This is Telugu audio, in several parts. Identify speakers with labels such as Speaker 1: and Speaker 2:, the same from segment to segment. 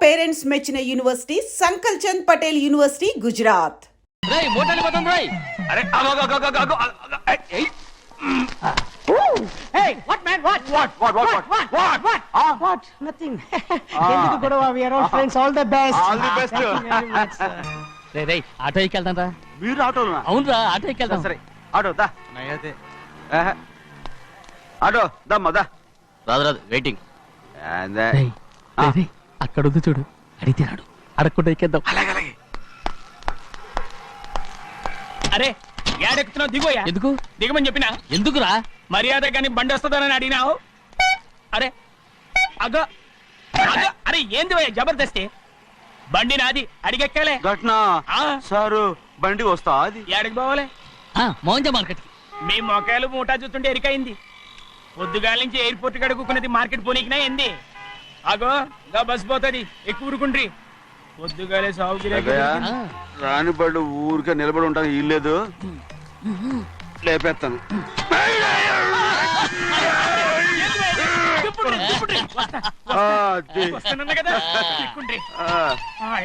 Speaker 1: పేరెంట్స్ మెచ్చిన యూనివర్సిటీ సంకల్ చంద్ పటేల్ యూనివర్సిటీ గుజరాత్.
Speaker 2: రేయ్ మోటార్ పోతాం రేయ్.
Speaker 3: అరే ఆగో ఏయ్
Speaker 4: Hey, what man? What? Nothing. ఎందుకు గొడవ? We are all friends. All the best.
Speaker 3: All the best.
Speaker 4: Thank you very much, sir.
Speaker 2: రేయ్ ఆటో ఎక్కెళ్తాం రా.
Speaker 3: మీరు ఆటోనా?
Speaker 2: అవునురా ఆటో ఎక్కెళ్తాం.
Speaker 3: సరే ఆటో దా. నయ్యతే ఆటో దమ్మా దా.
Speaker 2: రాదు వెయిటింగ్.
Speaker 3: అందే
Speaker 2: అక్కడ ఉంది చూడు, అడిగితే రాడు, అడగకుండా ఎక్కేద్దాం.
Speaker 3: అలాగే
Speaker 5: అరే ఏడెక్కుతున్నావు? దిగోయా.
Speaker 2: ఎందుకు
Speaker 5: దిగమని చెప్పినా?
Speaker 2: ఎందుకురా?
Speaker 5: మర్యాద కానీ బండి వస్తుందని అడిగినావు. అరే అగో అగో అరే ఏంది భయ్యా జబర్దస్తి? బండి నాది, అడిగెక్కాలే.
Speaker 3: ఘట్నా సారు బండి వస్తా అది
Speaker 5: ఏడికి పోవాలే?
Speaker 2: మోహన్జా మార్కెట్ కి.
Speaker 5: మీ మొక్కలు మూటా చూస్తుంటే ఎరికైంది. పొద్దుగాల నుంచి ఎయిర్పోర్ట్ కడుక్కున్నది మార్కెట్ పోనీకినా ఏంది? అగో గా బస్ పోతుంది, ఎక్కువ ఊరుకుండ్రి. పొద్దుగాలే సాగు
Speaker 3: రాని బళ్ళు ఊరికే నిలబడి ఉంటాను ఇల్లేదు, లేపేస్తాను.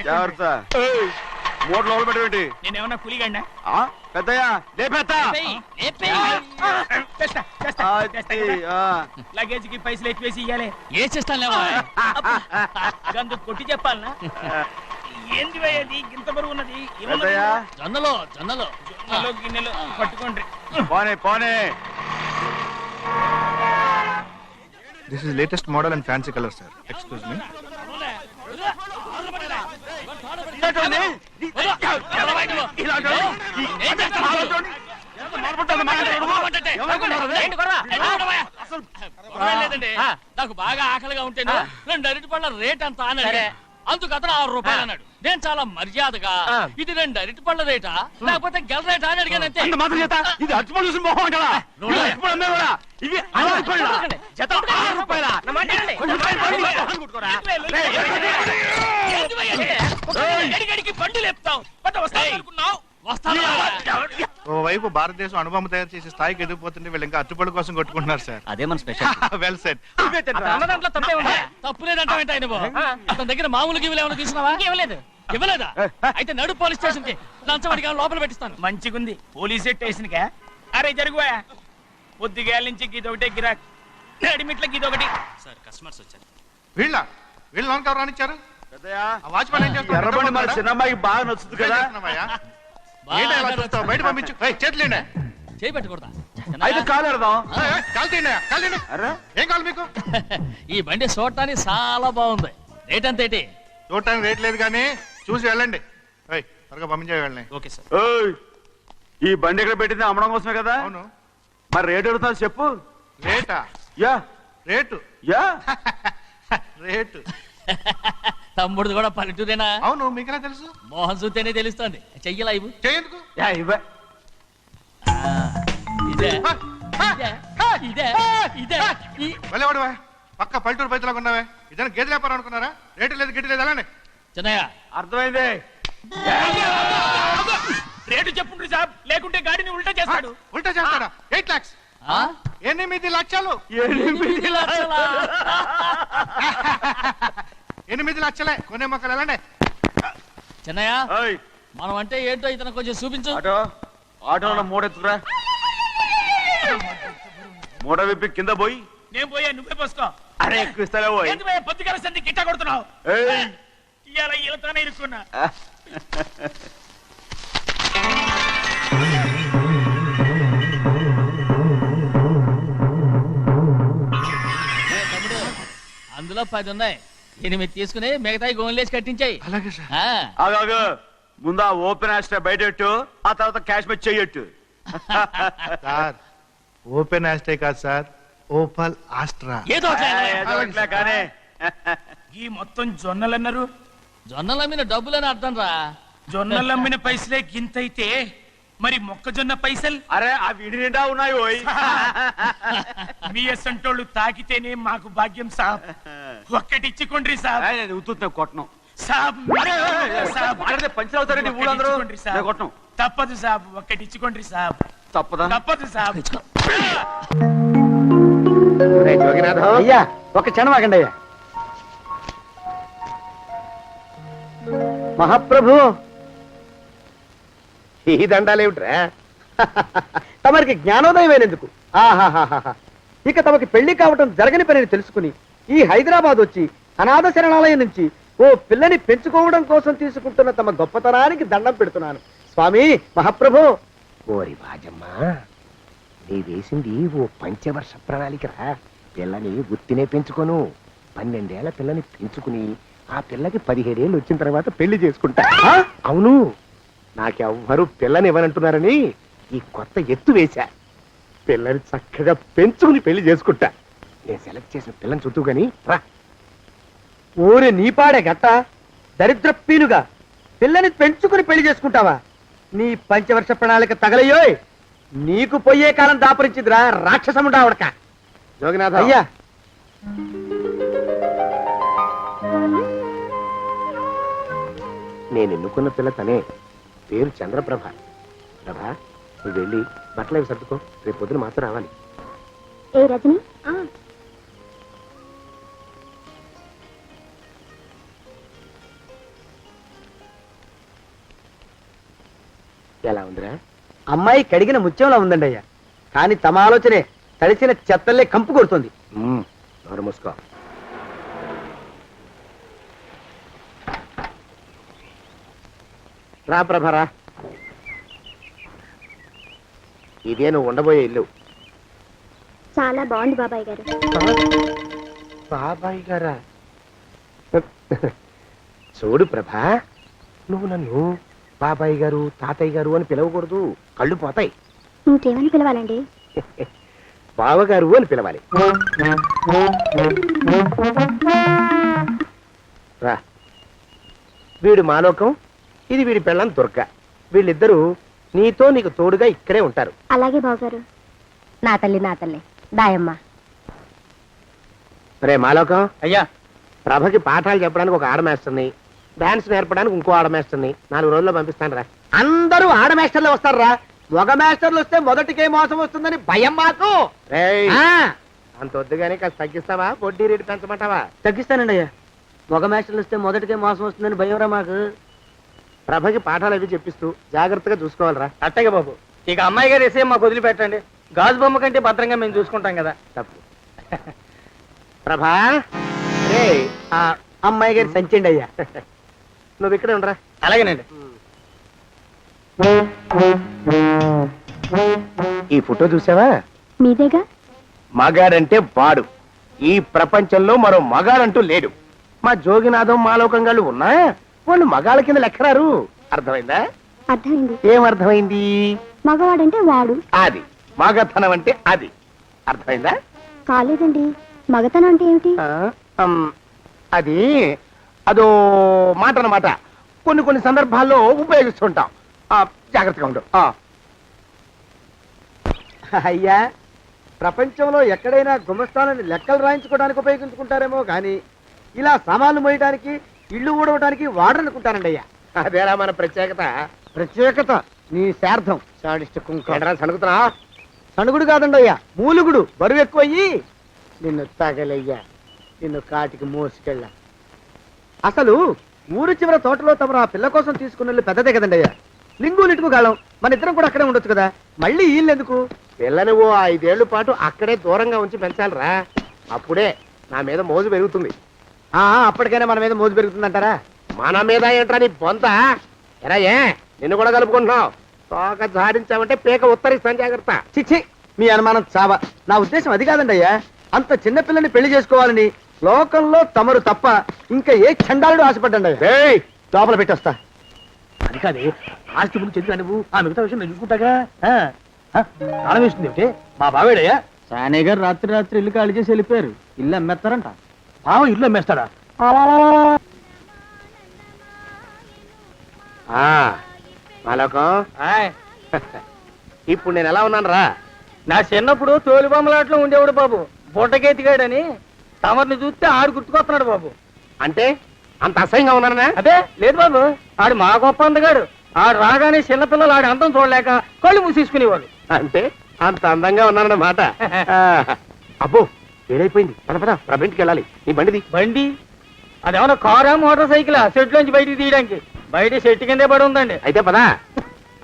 Speaker 3: జాగ్రత్త. మూట లోపల పెట్టేంటి?
Speaker 5: నేనేమన్నా కూలిగండా?
Speaker 3: పెద్దయ్యా లేపేస్తా.
Speaker 5: లగేజ్ కి పైసలు ఎక్కువేసి ఇయ్యాలి.
Speaker 2: ఏ చేస్తాను
Speaker 5: గందు కొట్టి చెప్పాలనా? ఏంది అది ఇంత బరువు ఉన్నది?
Speaker 3: పెద్దయ్యా
Speaker 2: జొన్నలో
Speaker 5: గిన్నెలు పట్టుకోండి.
Speaker 3: పోనే
Speaker 6: This is latest model and fancy color, sir. Excuse me.
Speaker 2: నాకు బాగా ఆకలిగా ఉంటే 2 అరటిపళ్ళ రేట్ అంత అన్నాడు. అందుకు అతను 6 రూపాయలు అన్నాడు. నేను చాలా మర్యాదగా ఇది 2 అరటిపళ్ళ రేటా లేకపోతే గెల రేటా అని అడిగానంతే.
Speaker 3: ఇది అర్చుపడి చూసి మొహం అంటారా? ఇవి 6 రూపాయల జత 6 రూపాయల.
Speaker 5: అడిగడికి బండి లేపుతావు.
Speaker 6: ఓవైపు భారతదేశం అనుభవం తయారు చేసే స్థాయికి ఎదిగిపోతుంటే వీళ్ళు ఇంకా అట్టుపడి కోసం కొట్టుకుంటున్నారు సార్.
Speaker 2: అదే మన స్పెషల్.
Speaker 6: Well said.
Speaker 5: దాంట్లో తప్పే ఉందా?
Speaker 2: తప్పు లేదంటే అతని దగ్గర మామూలు గివ్వులు ఏమైనా తీసుకున్నావా? ఇవ్వలేదా? అయితే నడు పోలీస్ స్టేషన్ కి లంచం అడిగా లోపల పెట్టిస్తాను.
Speaker 5: మంచిగుంది పోలీస్ స్టేషన్ కా. అరే జరుగుయా, పొద్దుగాల నుంచి గీదొకటే గిరాక్, నడిమిట్లకి ఇదొకటి.
Speaker 2: సార్ కస్టమర్స్ వచ్చారు.
Speaker 6: వీళ్ళు లోన్ కవర్ రానిచ్చారు.
Speaker 3: పెద్దయ్యా
Speaker 6: వాచ్మెన్ ఏం చేస్తాడు?
Speaker 3: ఎర్రబండి మన చిన్నమ్మాయికి బాగా నచ్చుతుంది కదా.
Speaker 6: బయట పంపించు. చేతులేండి.
Speaker 2: చేయి పెట్టకూడదా?
Speaker 3: అయితే కాలు ఎడదాం.
Speaker 6: ఏం కావాలి మీకు?
Speaker 2: ఈ బండి చూడటానికి చాలా బాగుంది. రేట్ అంత ఏంటి?
Speaker 6: చూడటానికి రేట్ లేదు కానీ చూసి వెళ్ళండి. త్వరగా పంపించే వెళ్ళండి.
Speaker 2: Okay sir.
Speaker 3: ఈ బండి ఎక్కడ పెట్టింది? అమ్మడం కోసమే కదా.
Speaker 6: అవును.
Speaker 3: మరి రేట్ అడుగుతా చెప్పు.
Speaker 6: రేటా?
Speaker 3: Yeah
Speaker 6: rate
Speaker 3: yeah
Speaker 6: rate.
Speaker 2: తమ్ముడు కూడా పల్లెటూరేనా?
Speaker 6: అవును. మీకెలా తెలుసు?
Speaker 2: మోహన్ చూస్తేనే తెలుస్తుంది. చెయ్యలా ఇవ్వు.
Speaker 6: చేయందుకు?
Speaker 3: యా ఇవ్వ.
Speaker 2: ఇదే ఇదే ఇదే
Speaker 6: వెళ్ళేవాడువా? పక్క పల్లెటూరు బయటలాగా ఉన్నావే. ఇదైనా గేదె వ్యాపారం అనుకున్నారా? రేటు లేదు గిట్టు లేదు వెళ్ళండి.
Speaker 2: చిన్నయ్య
Speaker 3: అర్థమైంది.
Speaker 5: రేటు చెప్పుండ్రి సాబ్, లేకుంటే గాడిని ఉల్టా చేస్తాడు.
Speaker 6: ఉల్టా చేస్తాడా? 8 lakhs. 8 లక్షలు. 8 లక్షలే. కొనే మొక్కలు వెళ్ళండి.
Speaker 2: చిన్నయ్య మనం అంటే ఏంటో ఇతను కొంచెం చూపించు.
Speaker 3: ఆటోలో మూడెత్తుకురా. మూడ విప్పి కింద పోయి.
Speaker 5: నేను పోయా, నువ్వే పోసుకో.
Speaker 3: అరే ఎక్కువ ఇస్తాలే పోయి.
Speaker 5: పొద్దుగాల సంధి గిట్ట కొడుతున్నావు. ఇవాళ ఈలతోనే ఇరుక్కున్నా.
Speaker 2: అందులో 10 ఉన్నాయి. 8 తీసుకుని మిగతాయి గోన్లేసి కట్టించాయి.
Speaker 6: అలాగే సార్.
Speaker 3: ఆగాగు. ముందు ఆ ఓపెన్ ఆస్ట్రా బయటెట్టు, ఆ తర్వాత క్యాష్ మెచ్ చెయ్యట్టు.
Speaker 6: సార్ ఓపెన్ ఆస్ట్రే కాదు సార్, ఓపల్ ఆస్ట్రా.
Speaker 2: ఏదో
Speaker 3: కానీ
Speaker 5: ఈ మొత్తం జొన్నలన్నారు.
Speaker 2: జొన్నల మీద డబ్బులని అర్థం రా.
Speaker 5: జొన్నలమ్మిన పైసలే గింతైతే మరి మొక్కజొన్న పైసలు?
Speaker 3: అరే ఆ విడి నిండా ఉన్నాయి. పోయి
Speaker 5: మీ అసంటోళ్ళు తాకితేనే మాకు భాగ్యం సాబ్. ఒక్కటిచ్చుకోండి సాబ్.
Speaker 3: ఉత్తున్నా కొట్టను
Speaker 5: సాబ్.
Speaker 3: పంచర్ అవుతారండి ఊళ్ళందరూ. కొట్టను.
Speaker 5: తప్పదు సాబ్, ఒక్కటిచ్చుకోండి సాబ్.
Speaker 3: తప్పదా?
Speaker 5: తప్పదు సాబ్.
Speaker 4: అయ్యా ఒక క్షణం ఆగండి అయ్యా.
Speaker 7: మహాప్రభు ఈ దండాలేమిట్రా? తమరికి జ్ఞానోదయమైనందుకు ఆహాహాహా. ఇక తమకి పెళ్లి కావటం జరగని పనిని తెలుసుకుని ఈ హైదరాబాద్ వచ్చి అనాథ శరణాలయం నుంచి ఓ పిల్లని పెంచుకోవడం కోసం తీసుకుంటున్న తమ గొప్పతనానికి దండం పెడుతున్నాను స్వామి మహాప్రభు. ఓరి బాజమ్మా, నీ వేసింది ఓ పంచవర్ష ప్రణాళికరా. పిల్లని గుత్తినే పెంచుకోను, 12 ఏళ్ల పిల్లని పెంచుకుని ఆ పిల్లకి 17 ఏళ్ళు వచ్చిన తర్వాత పెళ్లి చేసుకుంటా. అవును, నాకెవ్వరూ పిల్లని ఇవ్వనంటున్నారని ఈ కొత్త ఎత్తు వేశా. పిల్లని చక్కగా పెంచుకుని పెళ్లి చేసుకుంటా. నేను సెలెక్ట్ చేసిన పిల్లని చుట్టూ గాని రా. ఊరి నీపాడే గట్ట దరిద్రపీనుగా పిల్లని పెంచుకుని పెళ్లి చేసుకుంటావా? నీ పంచవర్ష ప్రణాళిక తగలయ్యోయ్. నీకు పోయే కాలం దాపరించిందిరా రాక్షసముండావడక. జోగినాథ అయ్యా, నేను ఎన్నుకున్న పిల్ల తనే. పేరు చంద్రప్రభ. ప్రభ, నువ్వు వెళ్ళి బట్టలు అవి సర్దుకో, రేపు పొద్దున మాత్రం రావాలి.
Speaker 8: ఏ రజని,
Speaker 7: ఎలా ఉందిరా? అమ్మాయి కడిగిన ముత్యంలా ఉందండి అయ్యా, కానీ తమ ఆలోచనే తడిసిన చెత్తల్లే కంపు కొడుతుంది. నోరు మూసుకో. రా ప్రభరా, ఇదే నువ్వు ఉండబోయే ఇల్లు.
Speaker 8: చాలా బాగుంది బాబాయ్ గారు.
Speaker 7: బాబాయ్ గారా? చూడు ప్రభా, నువ్వు నన్ను బాబాయ్ గారు తాతయ్య గారు అని పిలవకూడదు, కళ్ళు పోతాయి.
Speaker 8: ఇంకేమని పిలవాలండి?
Speaker 7: బావగారు అని పిలవాలి. రా, వీడు మాలోకం, ఇది వీడి పెళ్ళం దుర్గ. వీళ్ళిద్దరూ నీతో నీకు తోడుగా ఇక్కడే ఉంటారు.
Speaker 8: అలాగే బావగారు. నా తల్లి నా తల్లి దాయమ్మ.
Speaker 7: రే మాలోకం,
Speaker 5: అయ్యా,
Speaker 7: ప్రభకి పాఠాలు చెప్పడానికి ఒక ఆడమేస్తుంది, డాన్స్ నేర్పడానికి ఇంకో ఆడమేస్తుంది. 4 రోజుల్లో పంపిస్తాను రా. అందరూ ఆడమేస్టర్లు వస్తారు రా. మగ మాస్టర్లు వస్తే మొదటికే మోసం వస్తుందని భయం మాకు. అంత వద్దుగానే కాస్త తగ్గిస్తావా? వడ్డీ రేటు పెంచమంటావా? తగ్గిస్తానండి అయ్యా. మగ మాస్టర్లు వస్తే మొదటికే మోసం వస్తుందని భయం రా మాకు. ప్రభకి పాఠాలు అవి చెప్పిస్తూ జాగ్రత్తగా చూసుకోవాలరా.
Speaker 5: అట్టగే బాబు. ఇక అమ్మాయి గారు వేసే మాకు వదిలిపెట్టండి. గాజు బొమ్మ కంటే భద్రంగా మేము చూసుకుంటాం కదా.
Speaker 7: తప్పు. ప్రభా, రే ఆ అమ్మాయి గారి సంచండి అయ్యా. నువ్వు ఇక్కడే ఉండరా.
Speaker 5: అలాగేనండి.
Speaker 7: ఈ ఫోటో చూసావా?
Speaker 8: మీదేగా.
Speaker 7: మగాడంటే వాడు. ఈ ప్రపంచంలో మరో మగాడంటూ లేడు. మా జోగినాథం మాలోకం గాళ్ళు ఉన్నా వాళ్ళు మగాళ్ళ కింద లెక్కరారు. అర్థమైందా?
Speaker 8: అర్థమైంది.
Speaker 7: ఏమర్థమైంది?
Speaker 8: మగవాడంటే వాడు.
Speaker 7: అది మగతనం అంటే అది. అర్థమైందా?
Speaker 8: కాలేదండి. మగతనం అంటే ఏమిటి?
Speaker 7: అది అదో మాట అన్నమాట. కొన్ని సందర్భాల్లో ఉపయోగిస్తుంటాం. జాగ్రత్తగా ఉండు. అయ్యా, ప్రపంచంలో ఎక్కడైనా గుమస్తాలని లెక్కలు రాయించుకోవడానికి ఉపయోగించుకుంటారేమో కానీ ఇలా సామాన్లు మోయడానికి, ఇల్లు ఊడవడానికి వాడనుకుంటానండి అయ్యా. అదేరా మన ప్రత్యేకత. ప్రత్యేకత నీ శార్థం. సణుగుతున్నా? సణుగుడు కాదండి అయ్యా, మూలుగుడు. బరువు ఎక్కువయ్యి నిన్ను తగలయ్యా, నిన్ను కాటికి మోసుకెళ్ళా. అసలు ఊరు చివర తోటలో తమరు ఆ పిల్ల కోసం తీసుకున్న పెద్దదే కదండి అయ్యా. లింగు లిటుకు గాలం. మన ఇద్దరం కూడా అక్కడే ఉండొచ్చు కదా. మళ్ళీ వీళ్ళెందుకు? పిల్లని ఓ 5 ఏళ్ల పాటు అక్కడే దూరంగా ఉంచి పెంచాలిరా. అప్పుడే నా మీద మోజు పెరుగుతుంది. అప్పటికైనా మన మీద మోజు పెరుగుతుందంటారా? మన మీద ఏంట్రా నీ బొంత? ఎరా, ఏ నిన్ను కూడా కలుపుకుంటున్నావు? తోక జాడించావంటే పీక ఉత్తరిస్తాను, జాగ్రత్త. చిచ్చి, మీ అనుమానం చావా. నా ఉద్దేశం అది కాదండి అయ్యా. అంత చిన్న పిల్లని పెళ్లి చేసుకోవాలని లోకంలో తమరు తప్ప ఇంకా ఏ చండాలుడు ఆశపడ్డండి అయ్యా. లోపల పెట్టొస్తా.
Speaker 5: అది కాదే, ఆస్తి ముందు చెందుతా నువ్వు. ఆ మిగతా విషయం నేను చూసుకుంటాగా. తాళం వేస్తుంది ఏమిటి? మా బావేడయ్యా.
Speaker 4: సానే గారు రాత్రి ఇల్లు ఖాళీ చేసి వెళ్ళిపోయారు. ఇల్లు అమ్మేస్తారంట.
Speaker 5: బావ ఇల్లు అమ్మేస్తాడా?
Speaker 7: మాలోకం, ఇప్పుడు నేను ఎలా ఉన్నాను రా?
Speaker 5: నా చిన్నప్పుడు తోలు బొమ్మలాట్లో ఉండేవాడు బాబు, బుట్టకెత్తిగాడని. తమరిని చూస్తే ఆడు గుర్తుకొస్తున్నాడు బాబు.
Speaker 7: అంటే అంత అసహ్యంగా ఉన్నానా?
Speaker 5: అదే లేదు బాబు, ఆడు మా గొప్ప అందగాడు. ఆడు రాగానే చిన్నపిల్లలు ఆడి అందం చూడలేక కళ్ళు మూసేసుకునేవాడు.
Speaker 7: అంటే అంత అందంగా ఉన్నానన్నమాట. అబ్బో, ఏడైపోయింది. పద ప్రభింటికి వెళ్ళాలి. నీ బండిది.
Speaker 5: బండి? అదేమన్నా కారా మోటార్ సైకిలా షెడ్ లోంచి బయటికి తీయడానికి? బయట చెట్టు కిందే పడి ఉందండి.
Speaker 7: అయితే పదా.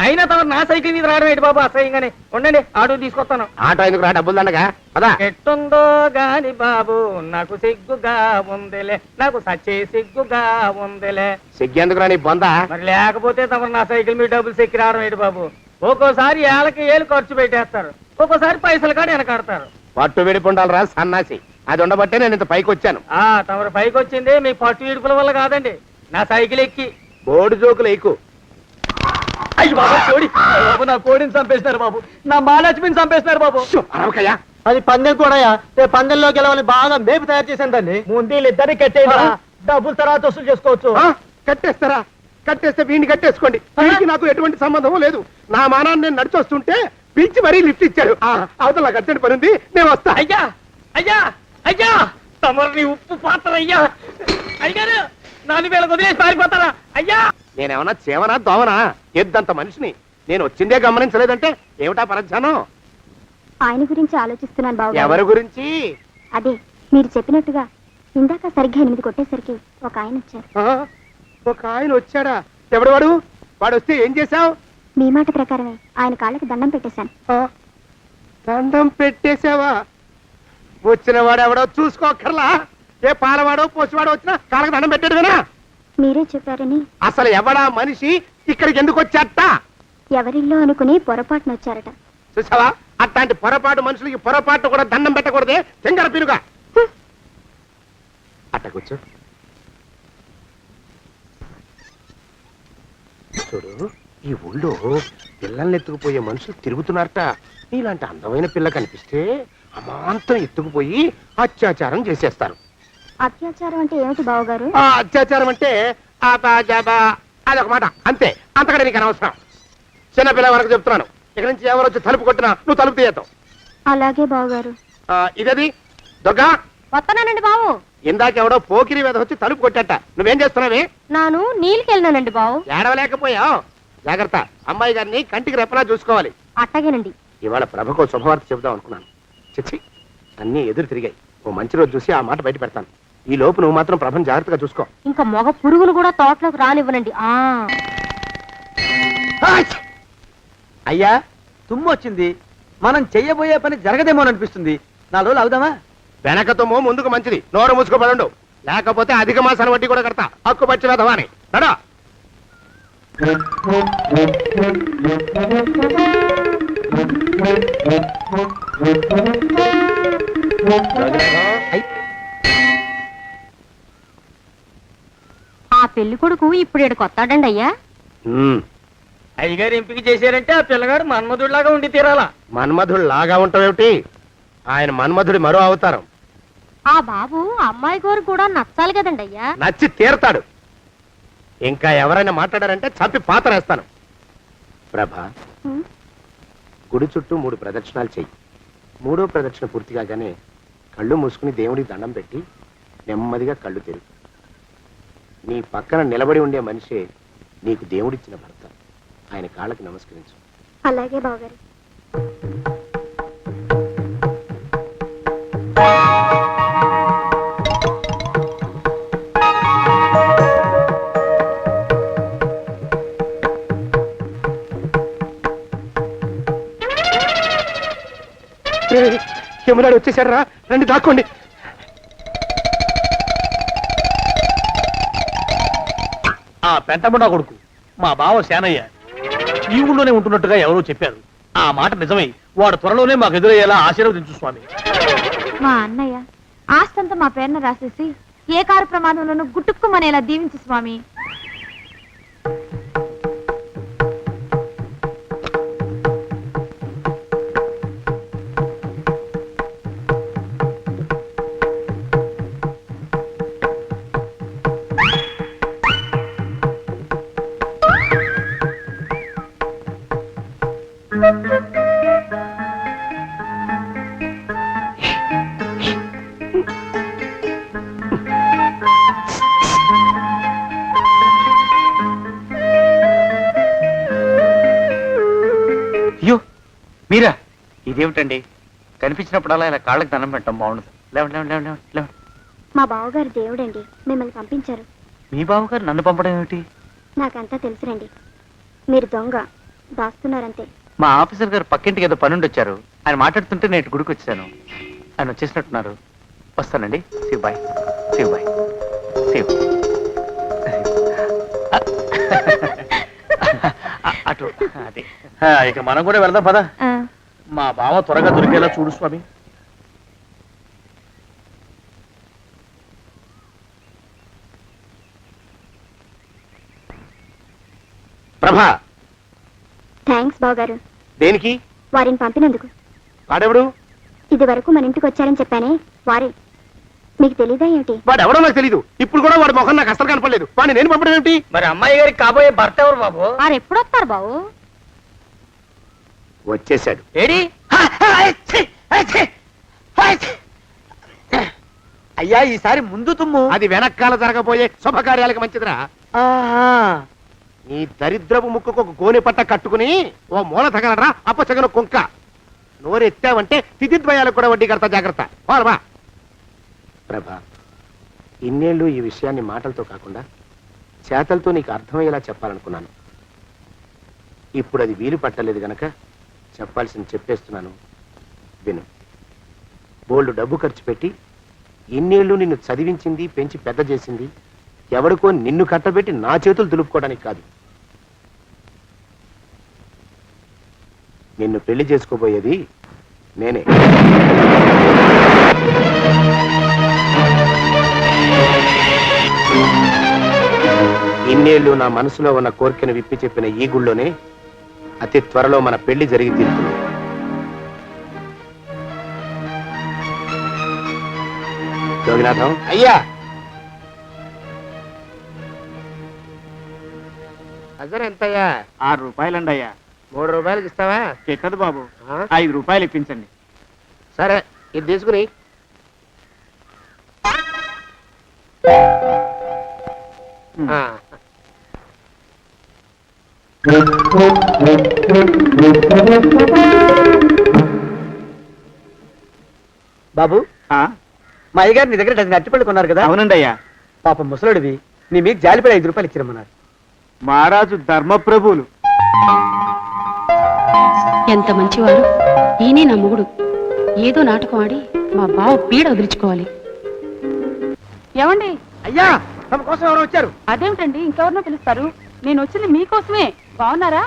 Speaker 5: అయినా తమరు నా సైకిల్ మీద రావడం ఏంటి బాబు అసహ్యంగానే. ఉండండి ఆటో తీసుకొస్తాను.
Speaker 7: ఆటో ఎందుకు రా, డబ్బులు దండగా పదా.
Speaker 5: ఎట్టుందో గాని బాబు నాకు సిగ్గుగా ఉందిలే, నాకు సచ్చే సిగ్గుగా ఉందిలే.
Speaker 7: సిగ్గెందుకు రా నీ బొందా.
Speaker 5: మరి లేకపోతే తమరు నా సైకిల్ మీద డబ్బులు సెక్కి రావడం ఏంటి బాబు. ఒక్కోసారి ఏళ్ళకి ఏళ్ళు ఖర్చు పెట్టేస్తారు, ఒక్కోసారి పైసలు కాడ వెనకాడతారు.
Speaker 7: పట్టు విడిపుండాలరా సన్నాసి. అది ఉండబట్టే నేను ఇంత పైకి వచ్చాను.
Speaker 5: తమరు పైకి వచ్చింది మీ పట్టు ఇడుపుల వల్ల కాదండి, నా సైకిల్ ఎక్కి.
Speaker 7: బోర్డు జోకులు ఎక్కువ.
Speaker 5: అయ్యి బాబు కోడి, బాబు నా కోడిని చంపేస్తున్నారు బాబు, నా మహాలక్ష్మిని చంపేస్తున్నారు బాబు.
Speaker 7: అరవకయ్యా.
Speaker 4: అది పందెం కూడా పందెంలో గెలవని బాగా మేపు తయారు చేశాను దాన్ని.
Speaker 5: ముందు వీళ్ళిద్దరిని కట్టేయరా, డబ్బులు తర్వాత వసూలు చేసుకోవచ్చు.
Speaker 7: కట్టేస్తారా? కట్టేస్తే వీడిని కట్టేసుకోండి. వీడికి నాకు ఎటువంటి సంబంధం లేదు. నా మానాన్ని నేను నడిచొస్తుంటే పిలిచి మరీ లిఫ్ట్ ఇచ్చాడు. అవతల నాకు అర్జెంట్ పని ఉంది, నేను వస్తా.
Speaker 5: అయ్యా అయ్యా అయ్యా, తమరిని ఉప్పు పాత్ర అయ్యా. అయ్యారు నాలుగు వేల వదిలేసి పారిపోతారా అయ్యా?
Speaker 7: నేనేమన్నా చేవనా దోవనా? ఎద్దంత మనిషిని. నేను వచ్చిందే గమనించలేదంటే ఏమిటా పరధ్యానం?
Speaker 8: ఆయన గురించి ఆలోచిస్తున్నాను బాబు.
Speaker 7: ఎవరి గురించి?
Speaker 8: అదే మీరు చెప్పినట్టుగా ఇందాక సరిగ్గా 8 కొట్టేసరికి ఒక ఆయన వచ్చారు.
Speaker 7: ఒక ఆయన వచ్చాడా? ఎవడు వాడు? వాడు వస్తే ఏం చేశావు?
Speaker 8: మీ మాట ప్రకారమే ఆయన కాళ్ళకి దండం పెట్టేశాను.
Speaker 7: దండం పెట్టేశావా? వచ్చిన వాడు ఎవడో చూసుకోకర్లా. ఏ పాలవాడో పోసివాడో వచ్చినా కాళ్ళకి దండం పెట్టాడువేనా?
Speaker 8: మీరే చెప్పారని.
Speaker 7: అసలు ఎవడా మనిషి? ఇక్కడికి ఎందుకు వచ్చాట?
Speaker 8: ఎవరిల్లో అనుకుని పొరపాటున వచ్చారట.
Speaker 7: చూసావా, అట్లాంటి పొరపాటు మనుషులకి పొరపాటు కూడా దండం పెట్టకూడదే. తెంగర పిరుగా అట్టకొచ్చు. చూడు, ఈ ఊళ్ళో పిల్లల్ని ఎత్తుకుపోయే మనుషులు తిరుగుతున్నారట. నీలాంటి అందమైన పిల్ల కనిపిస్తే అమాంతం ఎత్తుకుపోయి అత్యాచారం చేసేస్తారు.
Speaker 8: అత్యాచారం అంటే ఏమిటి బావగారు?
Speaker 7: అత్యాచారం అంటే అదొక మాట అంతే. అంతకంటే నీకు అనవసరం. చిన్నపిల్ల వరకు చెప్తున్నాను. ఇక్కడ నుంచి ఎవరు వచ్చి తలుపు కొట్టినా నువ్వు తలుపు తీయతావు.
Speaker 8: అలాగే బావగారు.
Speaker 7: ఇదది దొంగ.
Speaker 8: వస్తున్నానండి బావు.
Speaker 7: ఇందాకెవడో పోకిరి మీద వచ్చి తలుపు కొట్టట. నువ్వేం చేస్తున్నావే?
Speaker 8: నాను నీళ్ళకెళ్ళినానండి బావు.
Speaker 7: ఏడవలేకపోయావు. జాగ్రత్త, అమ్మాయి గారిని కంటికి రెప్పలా చూసుకోవాలి.
Speaker 8: అట్టగేనండి.
Speaker 7: ఇవాళ ప్రభకు శుభవార్త చెబుదాం అనుకున్నాను. చిచ్చి, అన్నీ ఎదురు తిరిగాయి. ఓ మంచి రోజు చూసి ఆ మాట బయట పెడతాను. ఈ లోపు నువ్వు మాత్రం ప్రభను జాగ్రత్తగా చూసుకో.
Speaker 8: ఇంకా మగ పురుగులు కూడా తోటలోకి రానివ్వనండి.
Speaker 4: అయ్యా తుమ్ము వచ్చింది, మనం చెయ్యబోయే పని జరగదేమోననిపిస్తుంది. 4 రోజులు అవుదామా?
Speaker 7: వెనకతోమో ముందుకు మంచిది. నోరు మూసుకోబడండు, లేకపోతే అధిక మాసాల వడ్డీ కూడా కడతా. హక్కు పచ్చి వేధవాని నడా.
Speaker 8: ఆ పెళ్లి కొడుకు ఇప్పుడు ఇక్కడికి వస్తాడండి అయ్యా.
Speaker 5: అయ్యగారు ఎంపిక చేశారంటే ఆ పిల్లగాడు మన్మధుడిలాగా ఉండి తీరాలా.
Speaker 7: మన్మధుడు లాగా ఉంటావేమిటి? ఆయన మన్మధుడి మరో అవతారం.
Speaker 8: ఆ బాబు అమ్మాయి గారు కూడా నచ్చాలి కదండి అయ్యా.
Speaker 7: నచ్చి తీరతాడు. ఇంకా ఎవరైనా మాట్లాడారంటే చంపి పాతరేస్తాను. ప్రభా, గుడి చుట్టూ 3 ప్రదక్షిణాలు చెయ్యి. 3వ ప్రదక్షిణ పూర్తి కాగానే కళ్ళు మూసుకుని దేవుడికి దండం పెట్టి నెమ్మదిగా కళ్ళు తెరుగు. నీ పక్కన నిలబడి ఉండే మనిషే నీకు దేవుడిచ్చిన భర్త. ఆయన కాళ్ళకి నమస్కరించు.
Speaker 8: అలాగే బావగారు.
Speaker 7: యమునాడు వచ్చేసాడు రా, రండి దాక్కోండి.
Speaker 3: ఆ పెంటబుడా కొడుకు మా బావ శానయ్య ఈ ఊళ్ళోనే ఉంటున్నట్టుగా ఎవరో చెప్పారు. ఆ మాట నిజమై వాడు త్వరలోనే మాకు ఎదురయ్యేలా ఆశీర్వదించు స్వామి.
Speaker 8: మా అన్నయ్య ఆస్తంతా మా పేరున రాసేసి ఏ కారు ప్రమాదంలోనూ గుట్టుక్కుమనేలా దీవించు స్వామి.
Speaker 3: అయ్యో మీరా? ఇదేమిటండి, కనిపించినప్పుడల్లా ఇలా కాళ్ళకి దండం పెట్టడం బాగుండదు. లేవండి లేవండి లేవండి లేవండి.
Speaker 8: మా బావగారు దేవుడండి, మిమ్మల్ని పంపించారు.
Speaker 3: మీ బావగారు నన్ను పంపడం ఏమిటి?
Speaker 8: నాకంతా తెలుసురండి. మీరు దొంగ దాస్తున్నారంతే.
Speaker 4: మా ఆఫీసర్ గారు పక్కింటికి ఏదో పనుండి వచ్చారు. ఆయన మాట్లాడుతుంటే నేను గుడికి వచ్చాను. ఆయన వచ్చేసినట్టున్నారు. వస్తానండి. శివ్ బాయ్. శివ్ బాయ్. శివ్. అటు అదే.
Speaker 3: ఇక మనం కూడా వెళ్దాం పద.
Speaker 8: ఆ,
Speaker 3: మా బావ త్వరగా దొరికేలా చూడు స్వామి.
Speaker 7: ప్రభా,
Speaker 8: థ్యాంక్స్ బావగారు,
Speaker 7: దేనికి?
Speaker 8: వారిని పంపినందుకు.
Speaker 7: వాడెవడు?
Speaker 8: ఇది వరకు మన ఇంటికి వచ్చారని చెప్పానే వారే. మీకు తెలీదా ఏమిటి?
Speaker 7: వాడు ఎవడో నాకు తెలీదు. ఇప్పుడు కూడా వాడి మొహం నాకు అసలు కనపడలేదు. వాడిని నేను పంపడం ఏమిటి?
Speaker 4: మరి అమ్మాయి గారికి కాబోయే భర్త ఎవరు బాబు?
Speaker 8: వారు ఎప్పుడు వస్తారు బావు?
Speaker 7: వచ్చేసాడు.
Speaker 4: ఏడి?
Speaker 7: అయ్యా, ఈసారి ముందు తుమ్ము. అది వెనకాల జరగబోయే శుభకార్యాలకు మంచిదిరా. నీ దరిద్రపు ముక్కుకు ఒక గోనె పట్ట కట్టుకుని ఓ మూల తగలరా అప్పచగన కుంక. నోరెత్తావంటే తిథిద్వయాలకు కూడా వడ్డీ కడతా, జాగ్రత్త. పోరమా ప్రభా, ఇన్నేళ్ళు ఈ విషయాన్ని మాటలతో కాకుండా చేతలతో నీకు అర్థమయ్యేలా చెప్పాలనుకున్నాను. ఇప్పుడు అది వీలు పట్టలేదు గనక చెప్పాల్సింది చెప్పేస్తున్నాను, విను. బోల్డు డబ్బు ఖర్చు పెట్టి ఇన్నేళ్ళు నిన్ను చదివించింది, పెంచి పెద్ద చేసింది ఎవడికో నిన్ను కట్టబెట్టి నా చేతులు దులుపుకోవడానికి కాదు. నిన్ను పెళ్లి చేసుకోబోయేది నేనే. ఇన్నేళ్ళు నా మనసులో ఉన్న కోరికను విప్పి చెప్పిన ఈ గుళ్ళోనే అతి త్వరలో మన పెళ్లి జరిగి తీరుతుంది. యోగినాథం. అయ్యా, అజర్ ఎంతయ్యా?
Speaker 5: 6 రూపాయలండి అయ్యా.
Speaker 7: 3 రూపాయలకి ఇస్తావా?
Speaker 5: చెక్కదు బాబు,
Speaker 7: ఆ?
Speaker 5: 5 రూపాయలు ఇప్పించండి.
Speaker 7: సరే, ఇది తీసుకుని. ఆ. బాబు, మా అయ్యగారు నీ దగ్గర డజన్ అరటిపళ్ళు కొన్నారు కదా?
Speaker 5: అవునండి అయ్యా.
Speaker 7: పాపం ముసలుడివి, నీ మీకు జాలిపడి 5 రూపాయలు ఇచ్చిరమ్మన్నారు.
Speaker 5: మహారాజు ధర్మప్రభువులు.
Speaker 9: ఎంత మంచివారు. ఈయనే నా మొగుడు. ఏదో నాటకం ఆడి మా బావ పీడ వదిలించుకోవాలి.
Speaker 8: ఏమండి?
Speaker 7: అయ్యా, తమ కోసం ఎవరు వచ్చారు?
Speaker 8: అదేమిటండి, ఇంకెవరినో పిలుస్తారు? నేను వచ్చింది మీకోసమే. బాగున్నారా?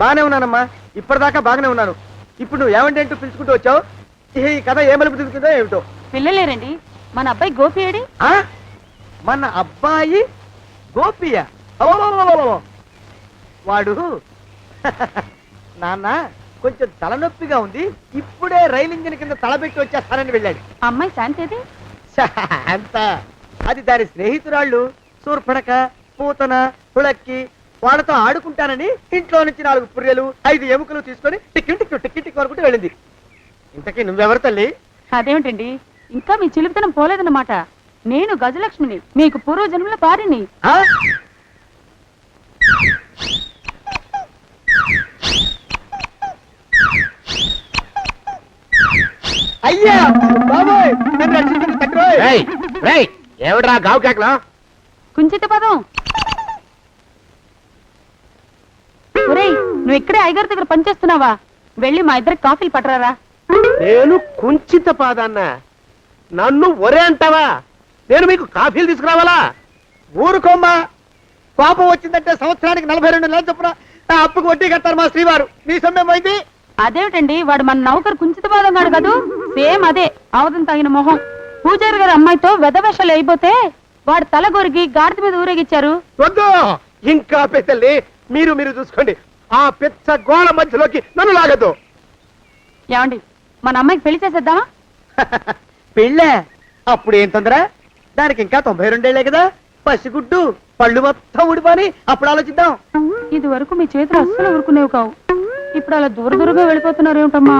Speaker 7: బాగానే ఉన్నానమ్మా, ఇప్పటిదాకా బాగానే ఉన్నాను. ఇప్పుడు నువ్వు ఏమంటే అంటూ పిలుచుకుంటూ వచ్చావు. ఈ కథ ఏ మలుపు తిరుగుతుందో ఏమిటో.
Speaker 8: పిల్లలేరండి. మన అబ్బాయి గోపి ఏడి?
Speaker 7: ఆ? మన అబ్బాయి గోపియ? అవ్వవ్వవ్వవ్వవ్వ. వాడు నాన్న కొంచెం తలనొప్పిగా ఉంది, ఇప్పుడే రైలు ఇంజిన్ కింద తలబెట్టి వచ్చేస్తానని వెళ్ళాడు.
Speaker 8: అమ్మాయి శాంతేది?
Speaker 7: అంత అది దాని స్నేహితురాళ్ళు సూర్పడక, పూతన, పుళక్కి వాళ్ళతో ఆడుకుంటానని ఇంట్లో నుంచి 4 పుర్రెలు 5 ఎముకలు తీసుకొని టిక్కి టిక్కి టిక్కి టిక్కి వరకు వెళ్ళింది. ఇంతకీ నువ్వెవరు తల్లి?
Speaker 8: అదేమిటండి, ఇంకా మీ చిలుపుతనం పోలేదన్నమాట. నేను గజలక్ష్మిని, మీకు పూర్వజన్మల పారిని.
Speaker 7: ఆ? అయ్యా బాబోయ్, నన్ను రక్షించండి తండ్రోయ్. ఏమిట్రా గావు కేకలో?
Speaker 8: కుంచిత పదం. ఒరేయ్, నువ్వు ఇక్కడే అయ్యగారి దగ్గర పనిచేస్తున్నావా? వెళ్ళి మా ఇద్దరికి కాఫీలు పట్టరారా.
Speaker 7: నేను కుంచిత పాదాన్న, నన్ను ఒరే అంటావా? నేను మీకు కాఫీలు తీసుకురావాలా? ఊరుకోమ్మా, కోపం వచ్చిందంటే సంవత్సరానికి 42 నెలలు చొప్పున ఆ అప్పుకు వడ్డీ కట్టారు మా శ్రీవారు. నీ సొమ్మేం పోయింది?
Speaker 8: అదేమిటండి, వాడు మన నౌకరు కుంచిత పాదం గాడు కదూ. సేమ్ అదే, అవధం తగిన మొహం. పూజారి గారి అమ్మాయితో వెధవేషాలు అయిపోతే వాడు తల గొరిగి గాడిద మీద ఊరేగిచ్చారు.
Speaker 7: వద్దు, ఇంకా పెద్దల్ని మీరు చూసుకోండి. ఆ పెద్ద గోళ మధ్యలోకి నన్ను లాగద్దు.
Speaker 8: ఏమండి, మన అమ్మాయికి పెళ్లి చేసేద్దామా?
Speaker 7: పెళ్ళే? అప్పుడు ఏం తొందర? దానికి ఇంకా 92 ఏళ్లే కదా. పసిగుడ్డు పళ్ళు మొత్తం ఊడిపోని అప్పుడు ఆలోచిద్దాం.
Speaker 8: ఇది వరకు మీ చేతులు అస్సలు ఊరుకునేవి కావు. ఇప్పుడు అలా దూరంగా వెళ్ళిపోతున్నారు ఏమిటమ్మా?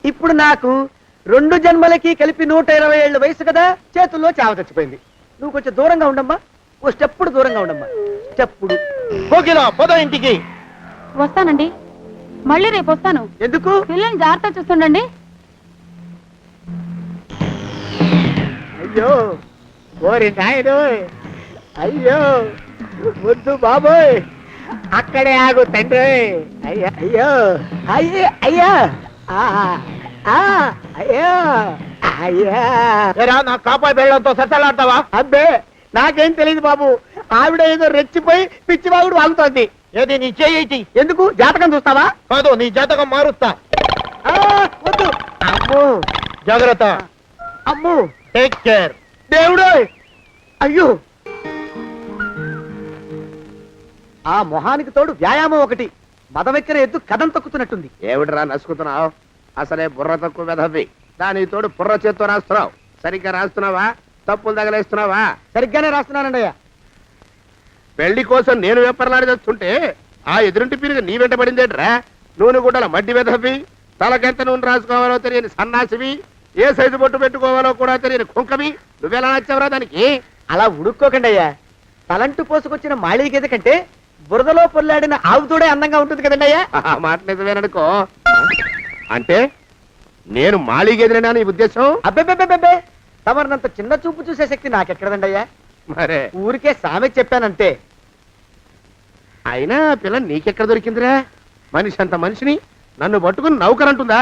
Speaker 7: ఇప్పుడు నాకు 2 జన్మలకి కలిపి 120 ఏళ్ళ వయసు కదా. చేతుల్లో చావ చచ్చిపోయింది. నువ్వు కొంచెం దూరంగా ఉండమ్మా, ఓ స్టెప్పుడు దూరంగా ఉండమ్మా. స్టెప్పుడు పోదా ఇంటికి.
Speaker 8: వస్తానండి, మళ్ళీ రేపు వస్తాను.
Speaker 7: ఎందుకు?
Speaker 8: పిల్లల్ని జాగ్రత్త చూస్తుండండి.
Speaker 7: అయ్యో ఓరి నాయుడు, అయ్యో వద్దు బాబోయ్, అక్కడే ఆగు తండ్రి. అయ్యా అయ్యో అయ్యో అయ్యా అయ్యో అయ్యా. నా కాపాయి బెళ్ళంతో సత్తలాడతావా? అబ్బే నాకేం తెలియదు బాబు. ఆవిడ ఏదో రెచ్చిపోయి పిచ్చివాగుడు వాగుతోంది. ఏది నీ చేయి? ఎందుకు? జాతకం చూస్తావా? కాదు, నీ జాతకం మారుస్తా. వద్దు. అమ్మో జాగ్రత్త. అమ్మో టేక్ కేర్. దేవుడు అయ్యో, ఆ మొహానికి తోడు వ్యాయామం ఒకటి. మదవెక్కిన ఎద్దు కథం తొక్కుతున్నట్టుంది. ఏమిటిరా నసుకుతున్నావు? అసలే బుర్ర తక్కువ వెధవి. దాని తోడు బుర్ర చేత్తో రాస్తున్నావు. సరిగ్గా రాస్తున్నావా? తప్పులు తగలేస్తున్నావా? సరిగ్గానే రాస్తున్నానండి అయ్యా. పెళ్లి కోసం నేను వెప్పర్లాడి చేస్తుంటే ఆ ఎదురింటి పీరుగా నీ వెంట పడిందేట్రా? నూనె గుడ్డల మడ్డి వెధవి, తలకెంత నూనె రాసుకోవాలో తెలియని సన్నాసివి, ఏ సైజు బొట్టు పెట్టుకోవాలో కూడా తెలియని కుంకవి. నువ్వెలా నచ్చావురా దానికి? అలా ఉడుక్కోకండి అయ్యా. తలంటు పోసుకొచ్చిన మాళీ గేదె కంటే బురదలో పొల్లాడిన ఆవుతోడే అందంగా ఉంటుంది కదండి అయ్యా. మాట నిజమేననుకో. అంటే నేను మాళీ గేదెనా నీ ఉద్దేశం? అబ్బెబ్బెబ్బెబ్బే, తమరినంత చిన్న చూపు చూసే శక్తి నాకెక్కడదండి అయ్యా. మరే ఊరికే సామె చెప్పానంతే. అయినా పిల్ల నీకెక్కడ దొరికిందిరా? మనిషి అంత మనిషిని నన్ను పట్టుకుని నౌకరంటుందా?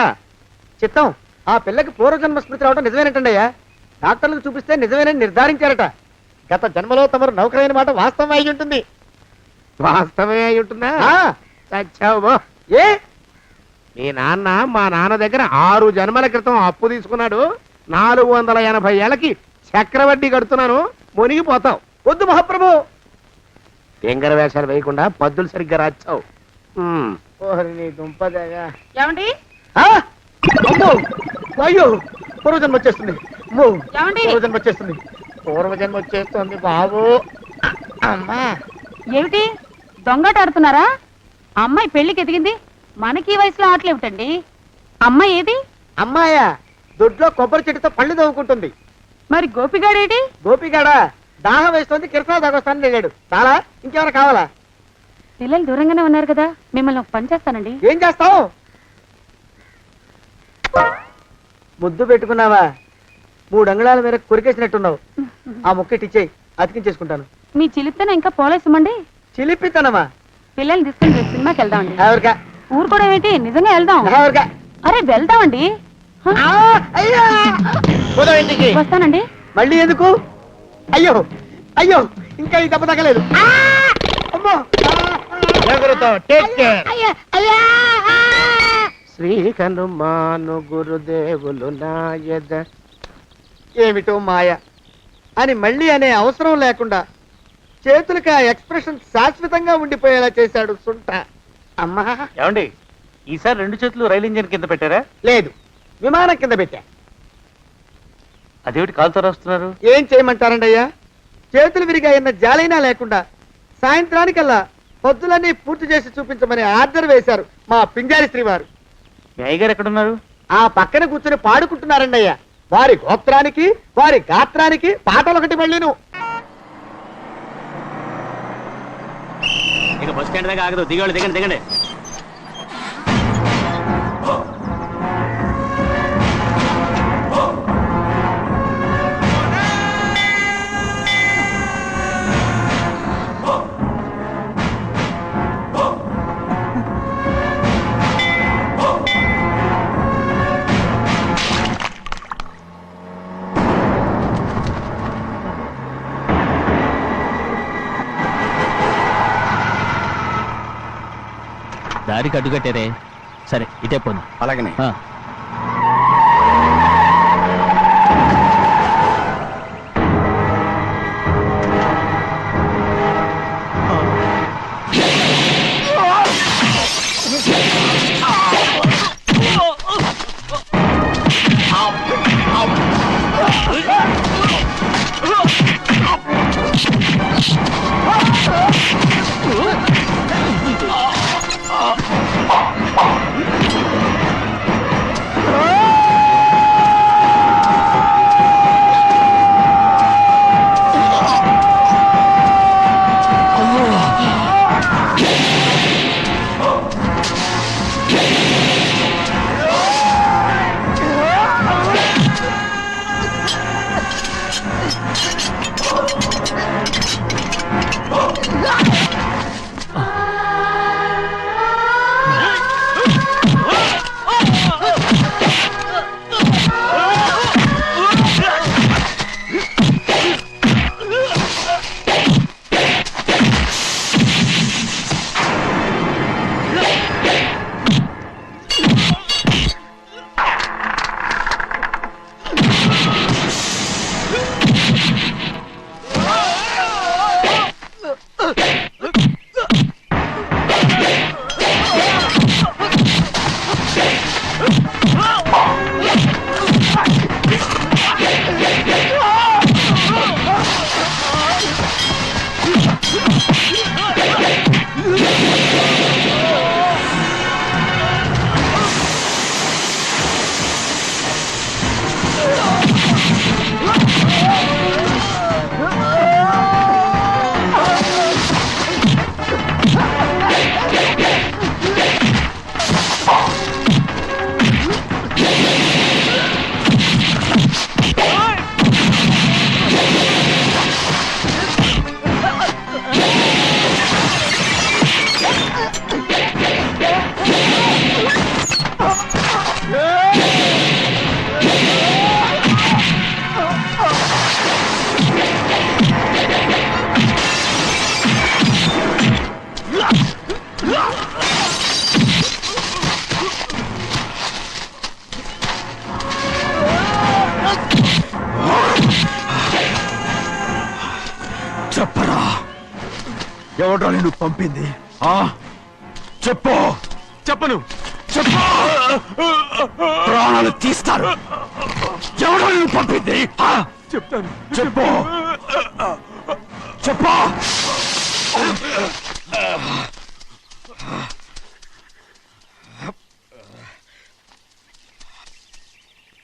Speaker 7: చిత్తం, ఆ పిల్లకి పూర్వజన్మ స్మృతి రావడం నిజమేనంటండి అయ్యా. డాక్టర్లకు చూపిస్తే నిజమేనని నిర్ధారించారట. గత జన్మలో తమరు నౌకరైన మాట వాస్తవం అయి ఉంటుంది. వాస్తవమే అయి ఉంటుందా? చచ్చావు. ఏ మీ నాన్న మా నాన్న దగ్గర 6 జన్మల క్రితం అప్పు తీసుకున్నాడు. 480 ఏళ్ళకి చక్రవడ్డీ కడుతున్నాను. మునిగిపోతావు. వద్దు మహాప్రభు. తెంగర వేషాలు వేయకుండా పద్దులు సరిగ్గా రాచావు.
Speaker 8: ఏమండి
Speaker 7: అయ్యో, పూర్వజన్మ వచ్చేస్తుంది.
Speaker 8: ఏమండి?
Speaker 7: పూర్వజన్మ వచ్చేస్తుంది. పూర్వజన్మ వచ్చేస్తుంది బాబు. అమ్మా
Speaker 8: ఏమిటి దొంగట ఆడుతున్నారా? అమ్మాయి పెళ్లికి ఎదిగింది, మనకి ఈ వయసులో ఆటలేమిటండి? అమ్మాయి ఏది?
Speaker 7: అమ్మాయా? దొడ్లో కొబ్బరి చెట్టుతో పళ్ళు తవ్వుకుంటుంది.
Speaker 8: మరి గోపిగాడేటి?
Speaker 7: గోపిగాడా దాహం వేస్తుంది, కిరసా దాగొస్తానని వెళ్ళాడు. చాలా ఇంకేమైనా కావాలా?
Speaker 8: పిల్లలు దూరంగానే ఉన్నారు కదా, మిమ్మల్ని ఒక పని చేస్తానండి.
Speaker 7: ఏం చేస్తావు? ముద్దు పెట్టుకున్నావా? 3 అంగుళాల మేర కొరికేసినట్టున్నావు. ఆ ముక్కటిచ్చేయి, అతికించేసుకుంటాను.
Speaker 8: మీ చిలిపితేనే ఇంకా పోలేసమండి.
Speaker 7: చిలిపితనమా?
Speaker 8: పిల్లల్ని తీసుకుని రేపు సినిమాకి వెళ్దామండి.
Speaker 7: ఎవరికా?
Speaker 8: ఊరు కూడా ఏంటి, నిజంగా వెళ్దాం.
Speaker 7: ఎవరికా?
Speaker 8: అరే వెళ్దామండి. వస్తానండి.
Speaker 7: మళ్ళీ ఎందుకు? అయ్యో అయ్యో, ఇంకా ఈ దెబ్బ తగ్గలేదు. శ్రీ హనుమాను గురుదేవులు నాయద. ఏమిటో మాయ అని మళ్ళీ అనే అవసరం లేకుండా చేతులకి ఆ ఎక్స్ప్రెషన్ శాశ్వతంగా ఉండిపోయేలా చేశాడు సుంట. అమ్మా
Speaker 4: ఏమండి, ఈసారి 2 చేతులు రైలు ఇంజిన్ కింద పెట్టారా?
Speaker 7: లేదు, విమానం కింద పెట్టా.
Speaker 4: అదేమిటి కాలుతో రాస్తున్నారు?
Speaker 7: ఏం చేయమంటారండి అయ్యా? చేతులు విరిగాయన్న జాలైనా లేకుండా సాయంత్రానికల్లా పొద్దులన్నీ పూర్తి చేసి చూపించమని ఆర్డర్ వేశారు మా పింజారి శ్రీ వారు.
Speaker 4: మీ అయ్యగారు ఎక్కడున్నారు?
Speaker 7: ఆ పక్కన కూర్చుని పాడుకుంటున్నారండి అయ్యా. వారి గోత్రానికి వారి గాత్రానికి పాటలు ఒకటి మళ్ళీను.
Speaker 3: ఇక బస్ స్టాండ్ దాకా ఆగదు. దిగండి దిగండి దిగండి.
Speaker 2: దారికి అడ్డుకట్టారే. సరే ఇటే పోను.
Speaker 3: అలాగనే.
Speaker 10: చెప్పరా, ఎవడ్రా నిన్ను పంపింది? చెప్పు.
Speaker 3: చెప్పను.
Speaker 10: చెప్పు, ప్రాణాలు తీస్తారు. ఎవడో నిన్ను పంపింది?
Speaker 3: చెప్తాను.
Speaker 10: చెప్పు. చెప్పు.